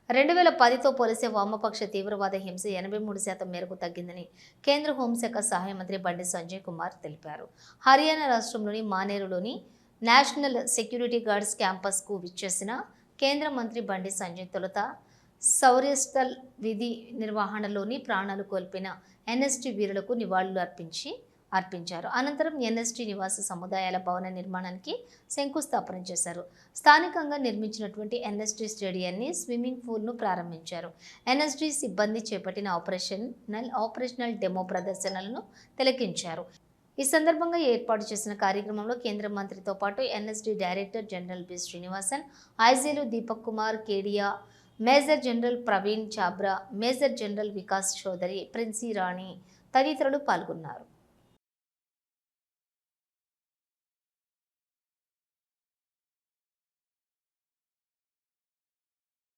2010తో పోలిస్తే వామపక్ష తీవ్రవాద హింస 83% మేరకు తగ్గిందని కేంద్ర హోంశాఖ సహాయ మంత్రి బండి సంజయ్ కుమార్ తెలిపారు. హర్యానా రాష్ట్రంలోని మానేరులోని నేషనల్ సెక్యూరిటీ గార్డ్స్ క్యాంపస్కు విచ్చేసిన కేంద్ర మంత్రి బండి సంజయ్ తొలుత సౌర్యస్థల్ విధి నిర్వహణలోని ప్రాణాలు కోల్పోయిన ఎన్ఎస్టీ వీరులకు నివాళులు అర్పించారు. అనంతరం ఎన్ఎస్టీ నివాస సముదాయాల భవన నిర్మాణానికి శంకుస్థాపన చేశారు. స్థానికంగా నిర్మించినటువంటి ఎన్ఎస్టీ స్టేడియాన్ని, స్విమ్మింగ్ పూల్ను ప్రారంభించారు. ఎన్ఎస్టీ సిబ్బంది చేపట్టిన ఆపరేషనల్ డెమో ప్రదర్శనలను తిలకించారు. ఈ సందర్భంగా ఏర్పాటు చేసిన కార్యక్రమంలో కేంద్ర మంత్రితో పాటు NST director general B Srinivasan, ఐజీలు Deepak Kumar Kedia, major general Praveen Chhabra, major general Vikas Chaudhary, Princy Rani తదితరులు పాల్గొన్నారు.